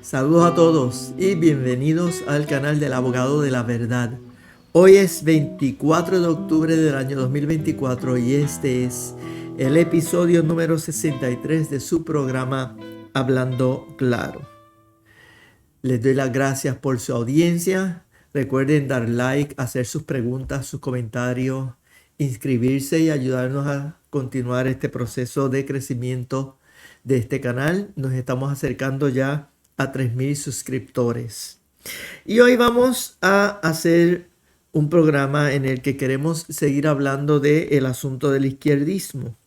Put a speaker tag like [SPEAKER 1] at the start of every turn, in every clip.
[SPEAKER 1] Saludos a todos y bienvenidos al canal del Abogado de la Verdad. Hoy es 24 de octubre del año 2024 y este es el episodio número 63 de su programa Hablando Claro. Les doy las gracias por su audiencia. Recuerden dar like, hacer sus preguntas, sus comentarios, inscribirse y ayudarnos a continuar este proceso de crecimiento de este canal. Nos estamos acercando ya a 3,000 suscriptores. Y hoy vamos a hacer un programa en el que queremos seguir hablando del asunto del izquierdismo.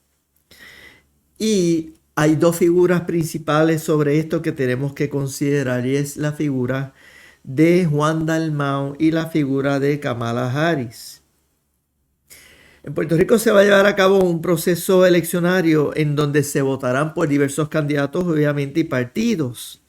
[SPEAKER 1] Y hay dos figuras principales sobre esto que tenemos que considerar, y es la figura de Juan Dalmau y la figura de Kamala Harris. En Puerto Rico se va a llevar a cabo un proceso eleccionario en donde se votarán por diversos candidatos, obviamente, y partidos.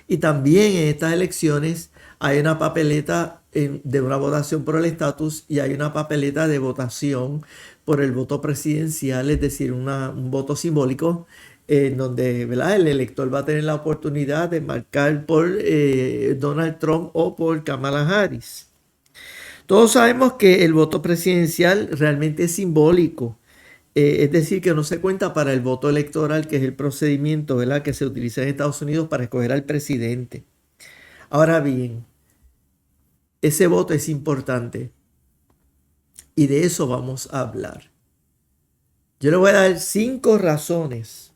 [SPEAKER 1] Y también en estas elecciones hay una papeleta de una votación por el estatus y hay una papeleta de votación por el voto presidencial, es decir, un voto simbólico en donde, ¿verdad?, el elector va a tener la oportunidad de marcar por Donald Trump o por Kamala Harris. Todos sabemos que el voto presidencial realmente es simbólico. Es decir, que no se cuenta para el voto electoral, que es el procedimiento, ¿verdad?, que se utiliza en Estados Unidos para escoger al presidente. Ahora bien, ese voto es importante y de eso vamos a hablar. Yo le voy a dar 5 razones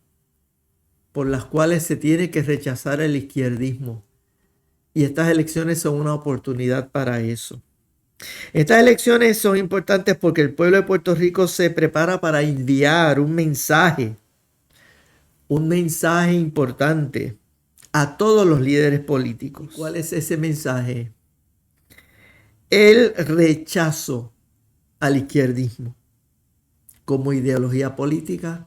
[SPEAKER 1] por las cuales se tiene que rechazar el izquierdismo. Y estas elecciones son una oportunidad para eso. Estas elecciones son importantes porque el pueblo de Puerto Rico se prepara para enviar un mensaje importante a todos los líderes políticos. ¿Cuál es ese mensaje? El rechazo al izquierdismo como ideología política,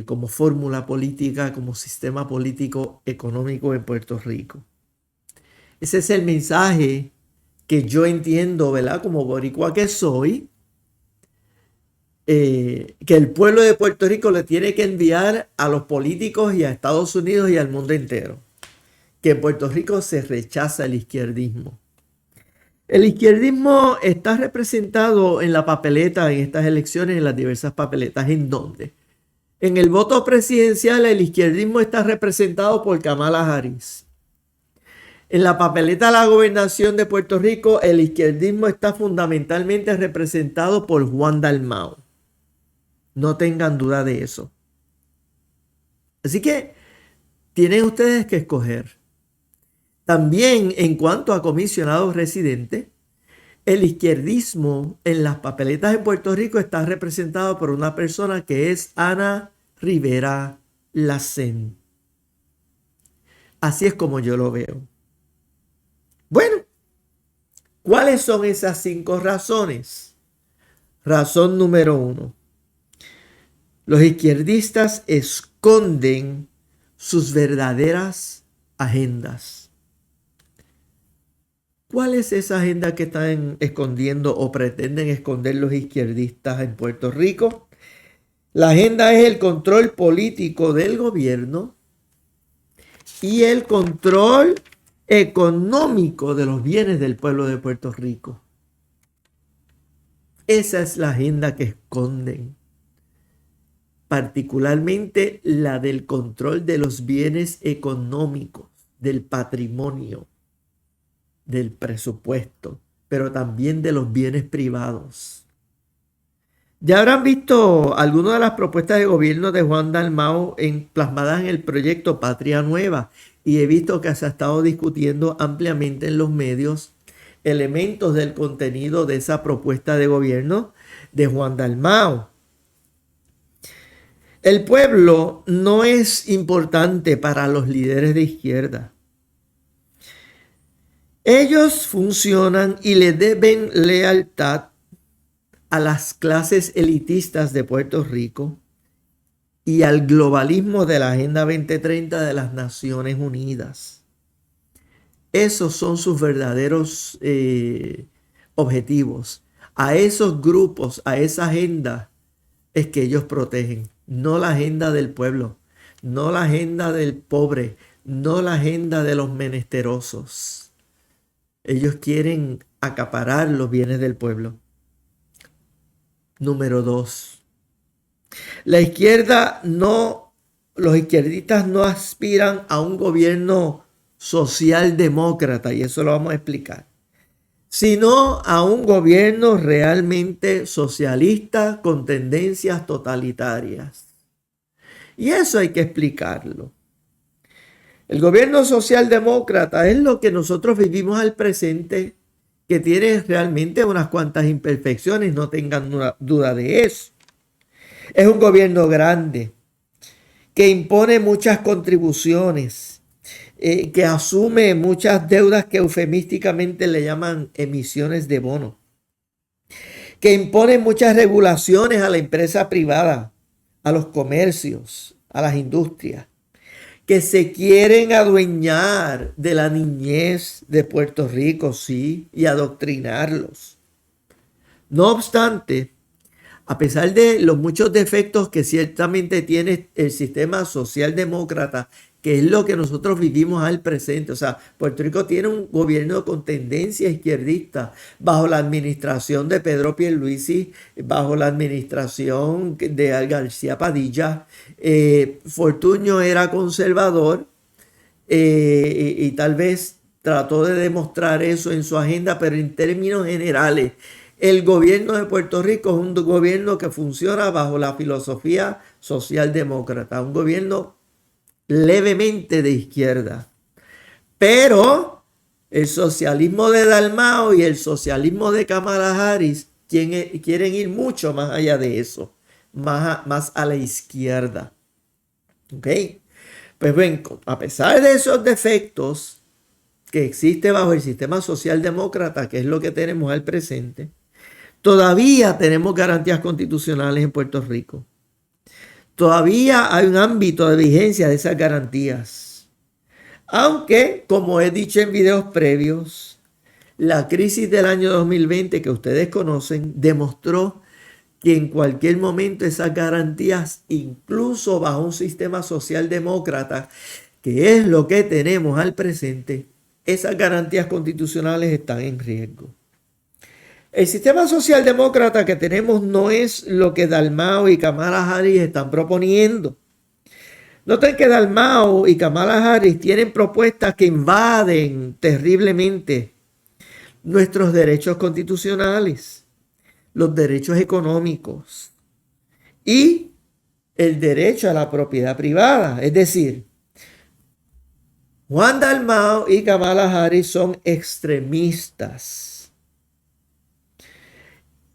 [SPEAKER 1] como fórmula política, como sistema político económico en Puerto Rico. Ese es el mensaje que yo entiendo, ¿verdad?, como boricua que soy, que el pueblo de Puerto Rico le tiene que enviar a los políticos y a Estados Unidos y al mundo entero. Que en Puerto Rico se rechaza el izquierdismo. El izquierdismo está representado en la papeleta, en estas elecciones, en las diversas papeletas. ¿En dónde? En el voto presidencial, el izquierdismo está representado por Kamala Harris. En la papeleta de la gobernación de Puerto Rico, el izquierdismo está fundamentalmente representado por Juan Dalmau. No tengan duda de eso. Así que tienen ustedes que escoger. También en cuanto a comisionados residentes, el izquierdismo en las papeletas en Puerto Rico está representado por una persona que es Ana Rivera Lacén. Así es como yo lo veo. Bueno, ¿cuáles son esas 5 razones? Razón número 1. Los izquierdistas esconden sus verdaderas agendas. ¿Cuál es esa agenda que están escondiendo o pretenden esconder los izquierdistas en Puerto Rico? La agenda es el control político del gobierno y el control económico de los bienes del pueblo de Puerto Rico. Esa es la agenda que esconden. Particularmente la del control de los bienes económicos, del patrimonio, del presupuesto, pero también de los bienes privados. Ya habrán visto algunas de las propuestas de gobierno de Juan Dalmau plasmadas en el proyecto Patria Nueva, y he visto que se ha estado discutiendo ampliamente en los medios elementos del contenido de esa propuesta de gobierno de Juan Dalmau. El pueblo no es importante para los líderes de izquierda. Ellos funcionan y le deben lealtad a las clases elitistas de Puerto Rico y al globalismo de la Agenda 2030 de las Naciones Unidas. Esos son sus verdaderos objetivos. A esos grupos, a esa agenda es que ellos protegen, no la agenda del pueblo, no la agenda del pobre, no la agenda de los menesterosos. Ellos quieren acaparar los bienes del pueblo. Número 2. La izquierda no, los izquierdistas no aspiran a un gobierno socialdemócrata, y eso lo vamos a explicar, sino a un gobierno realmente socialista con tendencias totalitarias. Y eso hay que explicarlo. El gobierno socialdemócrata es lo que nosotros vivimos al presente, que tiene realmente unas cuantas imperfecciones, no tengan duda de eso. Es un gobierno grande, que impone muchas contribuciones, que asume muchas deudas que eufemísticamente le llaman emisiones de bono, que impone muchas regulaciones a la empresa privada, a los comercios, a las industrias, que se quieren adueñar de la niñez de Puerto Rico, sí, y adoctrinarlos. No obstante, a pesar de los muchos defectos que ciertamente tiene el sistema socialdemócrata, que es lo que nosotros vivimos al presente, o sea, Puerto Rico tiene un gobierno con tendencia izquierdista bajo la administración de Pedro Pierluisi, bajo la administración de García Padilla. Fortuño era conservador y tal vez trató de demostrar eso en su agenda, pero en términos generales, el gobierno de Puerto Rico es un gobierno que funciona bajo la filosofía socialdemócrata, un gobierno levemente de izquierda. Pero el socialismo de Dalmau y el socialismo de Kamala Harris quieren ir mucho más allá de eso, más a la izquierda. ¿Ok? Pues ven, a pesar de esos defectos que existe bajo el sistema socialdemócrata, que es lo que tenemos al presente, todavía tenemos garantías constitucionales en Puerto Rico. Todavía hay un ámbito de vigencia de esas garantías. Aunque, como he dicho en videos previos, la crisis del año 2020 que ustedes conocen demostró que en cualquier momento esas garantías, incluso bajo un sistema socialdemócrata, que es lo que tenemos al presente, esas garantías constitucionales están en riesgo. El sistema socialdemócrata que tenemos no es lo que Dalmau y Kamala Harris están proponiendo. Noten que Dalmau y Kamala Harris tienen propuestas que invaden terriblemente nuestros derechos constitucionales, los derechos económicos y el derecho a la propiedad privada. Es decir, Juan Dalmau y Kamala Harris son extremistas.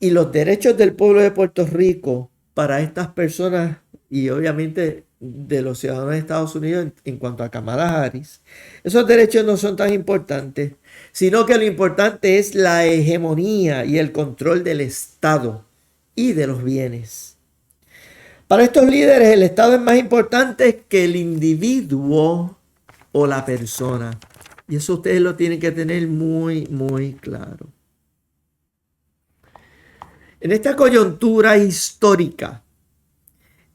[SPEAKER 1] Y los derechos del pueblo de Puerto Rico para estas personas y obviamente de los ciudadanos de Estados Unidos en cuanto a Kamala Harris, esos derechos no son tan importantes, sino que lo importante es la hegemonía y el control del Estado y de los bienes. Para estos líderes el Estado es más importante que el individuo o la persona. Y eso ustedes lo tienen que tener muy, muy claro. En esta coyuntura histórica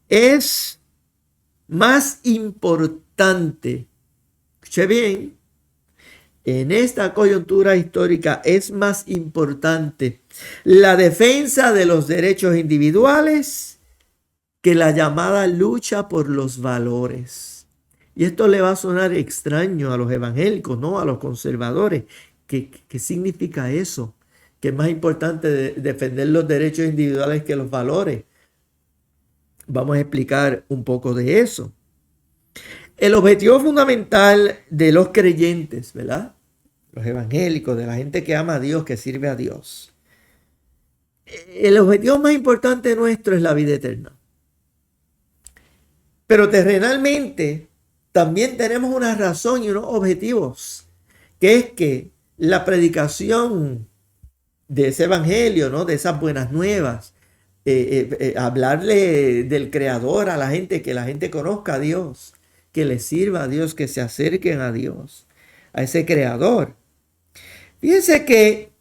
[SPEAKER 1] es más importante, escuche bien, en esta coyuntura histórica es más importante la defensa de los derechos individuales que la llamada lucha por los valores. Y esto le va a sonar extraño a los evangélicos, ¿no? A los conservadores. ¿Qué significa eso? Que es más importante defender los derechos individuales que los valores. Vamos a explicar un poco de eso. El objetivo fundamental de los creyentes, ¿verdad? Los evangélicos, de la gente que ama a Dios, que sirve a Dios. El objetivo más importante nuestro es la vida eterna. Pero terrenalmente también tenemos una razón y unos objetivos, que es que la predicación de ese evangelio, ¿no? De esas buenas nuevas, hablarle del Creador a la gente, que la gente conozca a Dios, que le sirva a Dios, que se acerquen a Dios, a ese Creador. Fíjense que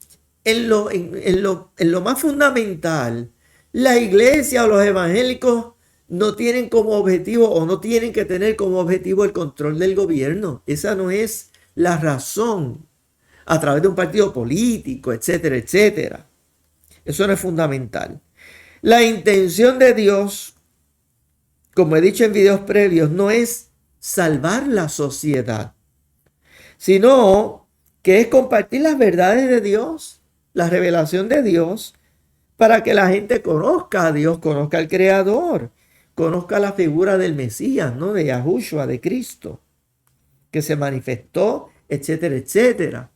[SPEAKER 1] en lo más fundamental, la iglesia o los evangélicos no tienen como objetivo o no tienen que tener como objetivo el control del gobierno. Esa no es la razón a través de un partido político, etcétera, etcétera. Eso no es fundamental. La intención de Dios, como he dicho en videos previos, no es salvar la sociedad, sino que es compartir las verdades de Dios, la revelación de Dios, para que la gente conozca a Dios, conozca al Creador, conozca la figura del Mesías, ¿no? De Yahushua, de Cristo, que se manifestó, etcétera, etcétera.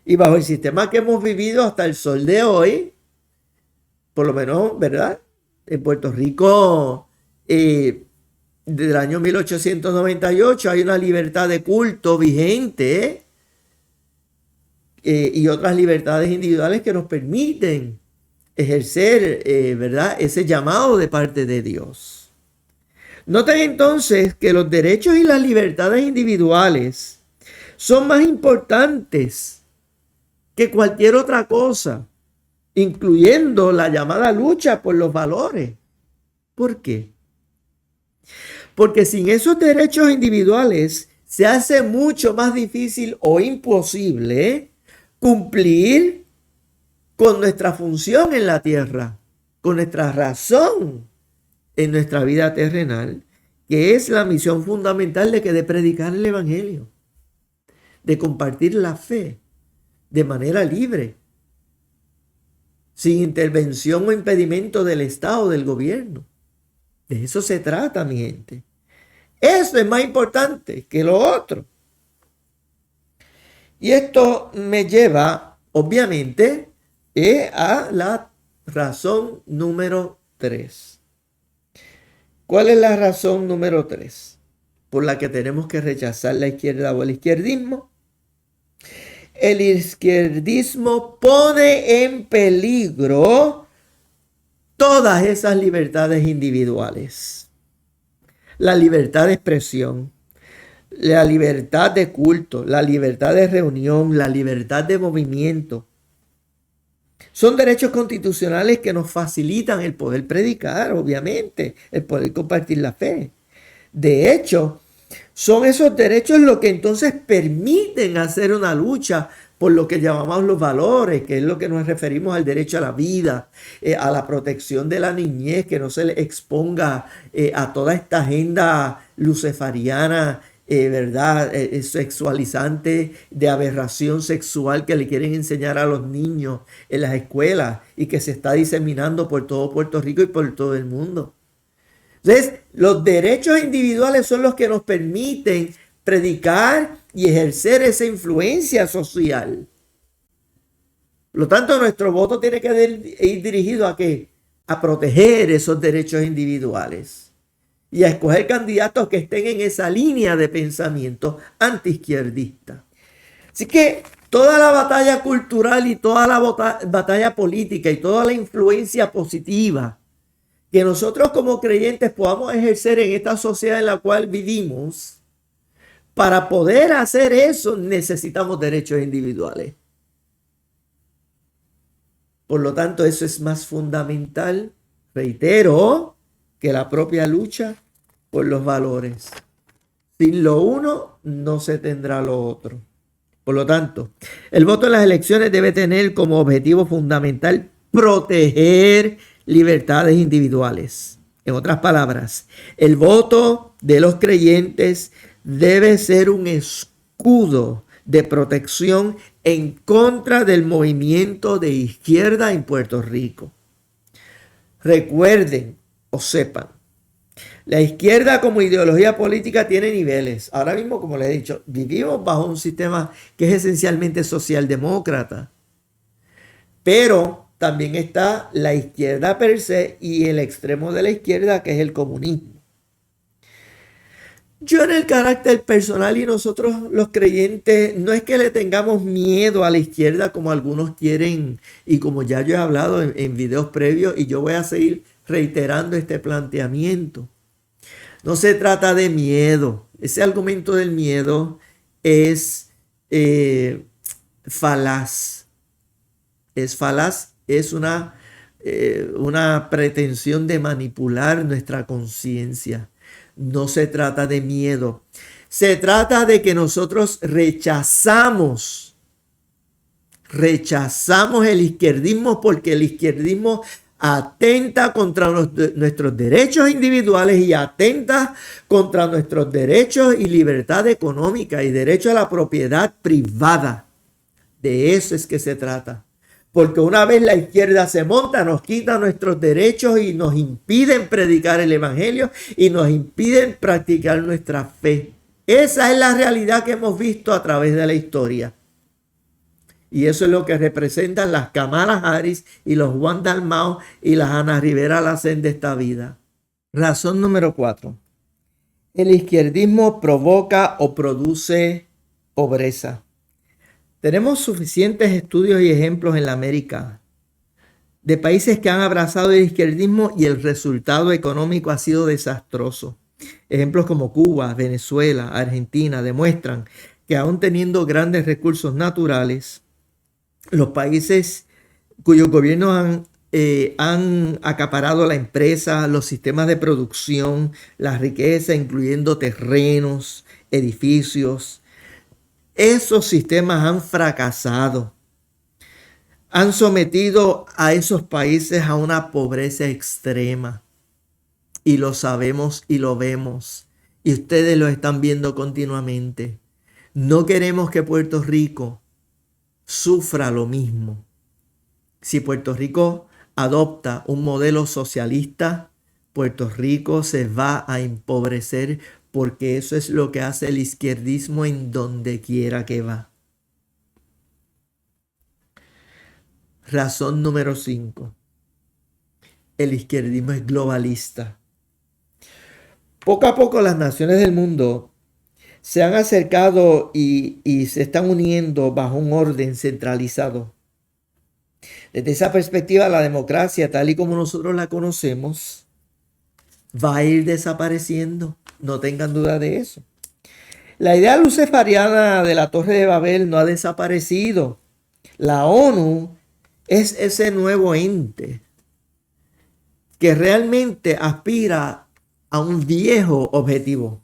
[SPEAKER 1] Y bajo el sistema que hemos vivido hasta el sol de hoy, por lo menos, ¿verdad? En Puerto Rico, desde el año 1898 hay una libertad de culto vigente, y otras libertades individuales que nos permiten ejercer, ¿verdad?, ese llamado de parte de Dios. Noten entonces que los derechos y las libertades individuales son más importantes que cualquier otra cosa, incluyendo la llamada lucha por los valores. ¿Por qué? Porque sin esos derechos individuales se hace mucho más difícil o imposible cumplir con nuestra función en la tierra, con nuestra razón en nuestra vida terrenal, que es la misión fundamental de predicar el evangelio, de compartir la fe de manera libre, sin intervención o impedimento del Estado, del gobierno. De eso se trata, mi gente. Eso es más importante que lo otro. Y esto me lleva, obviamente, a la razón número 3. ¿Cuál es la razón número 3 por la que tenemos que rechazar la izquierda o el izquierdismo? El izquierdismo pone en peligro todas esas libertades individuales. La libertad de expresión, la libertad de culto, la libertad de reunión, la libertad de movimiento. Son derechos constitucionales que nos facilitan el poder predicar, obviamente, el poder compartir la fe. De hecho, son esos derechos los que entonces permiten hacer una lucha por lo que llamamos los valores, que es lo que nos referimos al derecho a la vida, a la protección de la niñez, que no se le exponga a toda esta agenda luciferiana, ¿verdad? Sexualizante, de aberración sexual que le quieren enseñar a los niños en las escuelas y que se está diseminando por todo Puerto Rico y por todo el mundo. Entonces, los derechos individuales son los que nos permiten predicar y ejercer esa influencia social. Por lo tanto, nuestro voto tiene que ir dirigido ¿a qué? A proteger esos derechos individuales y a escoger candidatos que estén en esa línea de pensamiento antiizquierdista. Así que toda la batalla cultural y toda la batalla política y toda la influencia positiva que nosotros como creyentes podamos ejercer en esta sociedad en la cual vivimos, para poder hacer eso necesitamos derechos individuales. Por lo tanto, eso es más fundamental, reitero, que la propia lucha por los valores. Sin lo uno no se tendrá lo otro. Por lo tanto, el voto en las elecciones debe tener como objetivo fundamental proteger libertades individuales. En otras palabras, el voto de los creyentes debe ser un escudo de protección en contra del movimiento de izquierda en Puerto Rico. Recuerden o sepan, la izquierda como ideología política tiene niveles. Ahora mismo, como les he dicho, vivimos bajo un sistema que es esencialmente socialdemócrata. Pero también está la izquierda per se y el extremo de la izquierda, que es el comunismo. Yo en el carácter personal y nosotros los creyentes, no es que le tengamos miedo a la izquierda como algunos quieren y como ya yo he hablado en videos previos y yo voy a seguir reiterando este planteamiento. No se trata de miedo. Ese argumento del miedo es falaz. Es falaz, es una una pretensión de manipular nuestra conciencia. No se trata de miedo. Se trata de que nosotros rechazamos el izquierdismo, porque el izquierdismo atenta contra nuestros derechos individuales y atenta contra nuestros derechos y libertad económica y derecho a la propiedad privada. De eso es que se trata. Porque una vez la izquierda se monta, nos quita nuestros derechos y nos impiden predicar el evangelio y nos impiden practicar nuestra fe. Esa es la realidad que hemos visto a través de la historia. Y eso es lo que representan las Kamala Harris y los Juan Dalmau y las Ana Rivera Lacén de esta vida. Razón número 4. El izquierdismo provoca o produce pobreza. Tenemos suficientes estudios y ejemplos en la América de países que han abrazado el izquierdismo y el resultado económico ha sido desastroso. Ejemplos como Cuba, Venezuela, Argentina demuestran que aún teniendo grandes recursos naturales, los países cuyos gobiernos han acaparado la empresa, los sistemas de producción, la riqueza, incluyendo terrenos, edificios, esos sistemas han fracasado. Han sometido a esos países a una pobreza extrema. Y lo sabemos y lo vemos. Y ustedes lo están viendo continuamente. No queremos que Puerto Rico sufra lo mismo. Si Puerto Rico adopta un modelo socialista, Puerto Rico se va a empobrecer, porque eso es lo que hace el izquierdismo en donde quiera que va. Razón número 5. El izquierdismo es globalista. Poco a poco las naciones del mundo se han acercado y se están uniendo bajo un orden centralizado. Desde esa perspectiva, la democracia, tal y como nosotros la conocemos, va a ir desapareciendo. No tengan duda de eso. La idea luciferiana de la Torre de Babel no ha desaparecido. La ONU es ese nuevo ente que realmente aspira a un viejo objetivo.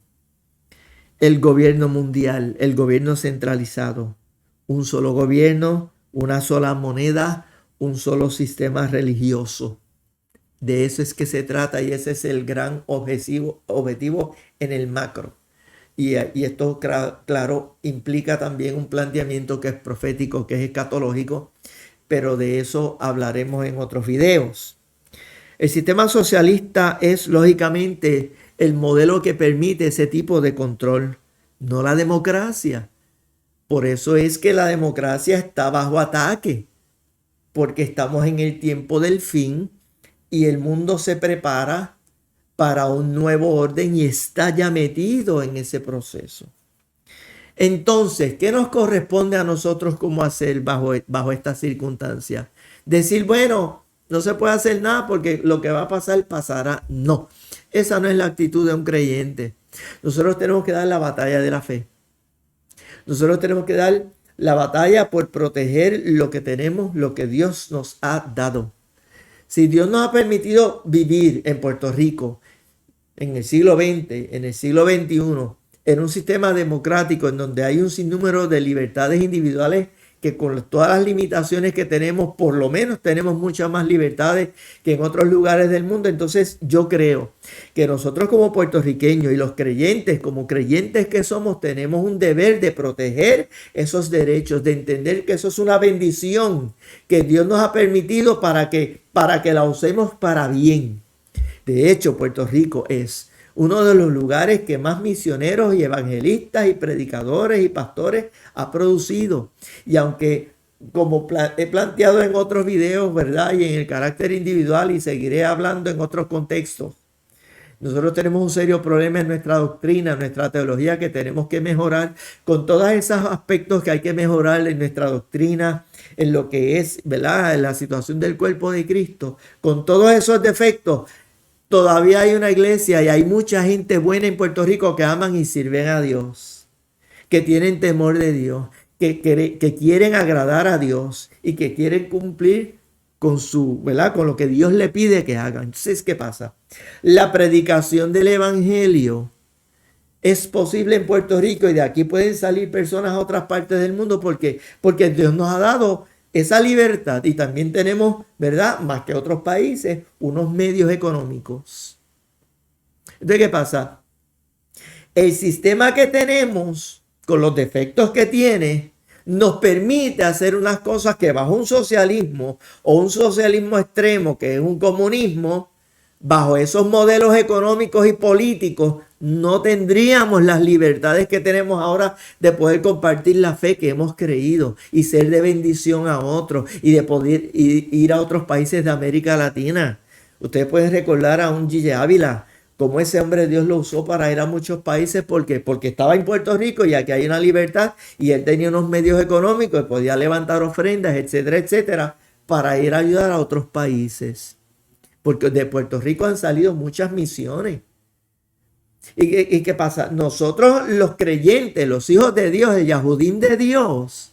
[SPEAKER 1] El gobierno mundial, el gobierno centralizado. Un solo gobierno, una sola moneda, un solo sistema religioso. De eso es que se trata y ese es el gran objetivo en el macro. Y esto, claro, implica también un planteamiento que es profético, que es escatológico, pero de eso hablaremos en otros videos. El sistema socialista es lógicamente el modelo que permite ese tipo de control, no la democracia. Por eso es que la democracia está bajo ataque, porque estamos en el tiempo del fin y el mundo se prepara para un nuevo orden y está ya metido en ese proceso. Entonces, ¿qué nos corresponde a nosotros cómo hacer bajo estas circunstancias? Decir, bueno, no se puede hacer nada porque lo que va a pasar, pasará. No, esa no es la actitud de un creyente. Nosotros tenemos que dar la batalla de la fe. Nosotros tenemos que dar la batalla por proteger lo que tenemos, lo que Dios nos ha dado. Si Dios nos ha permitido vivir en Puerto Rico en el siglo XX, en el siglo XXI, en un sistema democrático en donde hay un sinnúmero de libertades individuales que con todas las limitaciones que tenemos, por lo menos tenemos muchas más libertades que en otros lugares del mundo. Entonces yo creo que nosotros como puertorriqueños y los creyentes, como creyentes que somos, tenemos un deber de proteger esos derechos, de entender que eso es una bendición que Dios nos ha permitido para que la usemos para bien. De hecho, Puerto Rico es uno de los lugares que más misioneros y evangelistas y predicadores y pastores ha producido. Y aunque, como he planteado en otros videos, ¿verdad? Y en el carácter individual, y seguiré hablando en otros contextos, nosotros tenemos un serio problema en nuestra doctrina, en nuestra teología, que tenemos que mejorar, con todos esos aspectos que hay que mejorar en nuestra doctrina, en lo que es, ¿verdad?, en la situación del cuerpo de Cristo. Con todos esos defectos, todavía hay una iglesia y hay mucha gente buena en Puerto Rico que aman y sirven a Dios, que tienen temor de Dios, que quieren agradar a Dios y que quieren cumplir con su, ¿verdad? Con lo que Dios le pide que hagan. Entonces, ¿qué pasa? La predicación del evangelio es posible en Puerto Rico y de aquí pueden salir personas a otras partes del mundo porque Dios nos ha dado esa libertad y también tenemos, ¿verdad? Más que otros países, unos medios económicos. Entonces, ¿qué pasa? El sistema que tenemos, con los defectos que tiene, nos permite hacer unas cosas que bajo un socialismo o un socialismo extremo, que es un comunismo, bajo esos modelos económicos y políticos, no tendríamos las libertades que tenemos ahora de poder compartir la fe que hemos creído y ser de bendición a otros y de poder ir a otros países de América Latina. Ustedes pueden recordar a un Gille Ávila, cómo ese hombre Dios lo usó para ir a muchos países porque estaba en Puerto Rico y aquí hay una libertad y él tenía unos medios económicos y podía levantar ofrendas, etcétera, etcétera, para ir a ayudar a otros países. Porque de Puerto Rico han salido muchas misiones. ¿Y qué pasa? Nosotros los creyentes, los hijos de Dios, el Yahudín de Dios,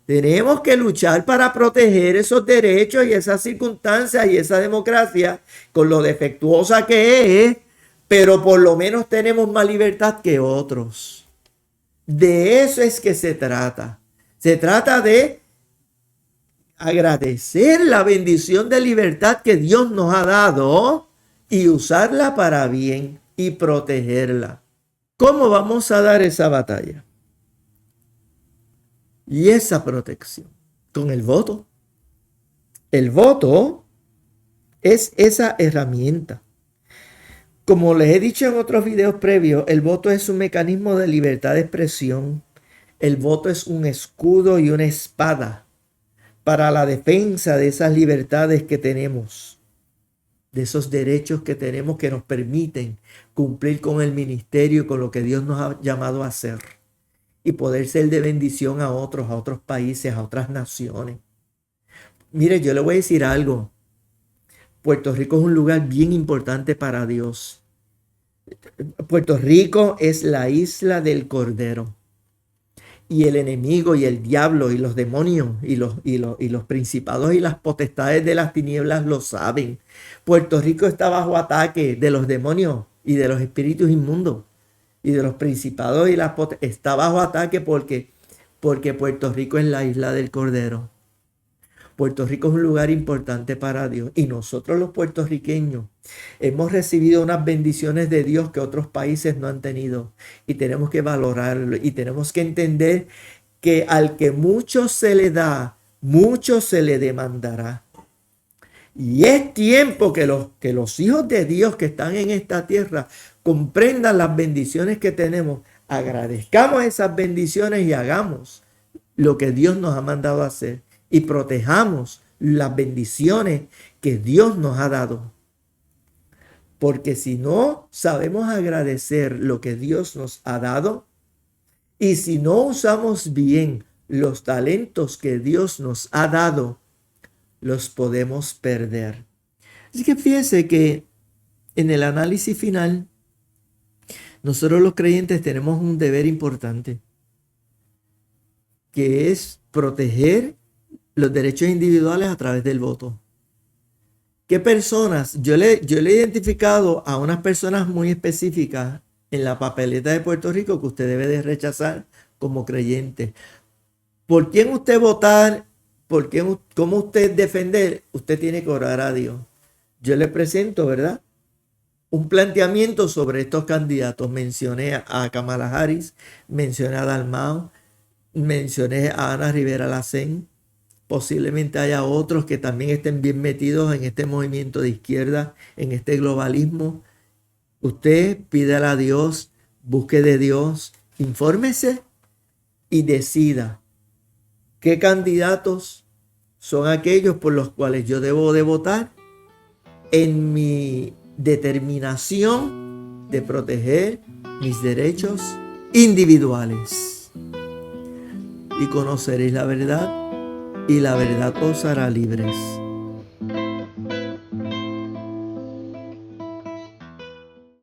[SPEAKER 1] tenemos que luchar para proteger esos derechos y esas circunstancias y esa democracia con lo defectuosa que es, pero por lo menos tenemos más libertad que otros. De eso es que se trata. Se trata de agradecer la bendición de libertad que Dios nos ha dado y usarla para bien y protegerla. ¿Cómo vamos a dar esa batalla? Y esa protección con el voto. El voto es esa herramienta. Como les he dicho en otros videos previos, el voto es un mecanismo de libertad de expresión. El voto es un escudo y una espada para la defensa de esas libertades que tenemos, de esos derechos que tenemos que nos permiten cumplir con el ministerio y con lo que Dios nos ha llamado a hacer y poder ser de bendición a otros países, a otras naciones. Mire, yo le voy a decir algo. Puerto Rico es un lugar bien importante para Dios. Puerto Rico es la isla del Cordero. Y el enemigo y el diablo y los demonios y los principados y las potestades de las tinieblas lo saben. Puerto Rico está bajo ataque de los demonios y de los espíritus inmundos y de los principados y las potestades. Está bajo ataque porque Puerto Rico es la isla del Cordero. Puerto Rico es un lugar importante para Dios y nosotros los puertorriqueños hemos recibido unas bendiciones de Dios que otros países no han tenido y tenemos que valorarlo y tenemos que entender que al que mucho se le da, mucho se le demandará. Y es tiempo que los hijos de Dios que están en esta tierra comprendan las bendiciones que tenemos, agradezcamos esas bendiciones y hagamos lo que Dios nos ha mandado a hacer. Y protejamos las bendiciones que Dios nos ha dado. Porque si no sabemos agradecer lo que Dios nos ha dado y si no usamos bien los talentos que Dios nos ha dado, los podemos perder. Así que fíjese que en el análisis final, nosotros los creyentes tenemos un deber importante, que es proteger los derechos individuales a través del voto. ¿Qué personas? Yo le he identificado a unas personas muy específicas en la papeleta de Puerto Rico que usted debe de rechazar como creyente. ¿Por quién usted votar? ¿Cómo usted defender? Usted tiene que orar a Dios. Yo le presento, ¿verdad?, un planteamiento sobre estos candidatos. Mencioné a Kamala Harris, mencioné a Dalmau, mencioné a Ana Rivera Lacén. Posiblemente haya otros que también estén bien metidos en este movimiento de izquierda, en este globalismo. Usted pídale a Dios, busque de Dios, infórmese y decida qué candidatos son aquellos por los cuales yo debo de votar en mi determinación de proteger mis derechos individuales. Y conoceréis la verdad, y la verdad os hará libres.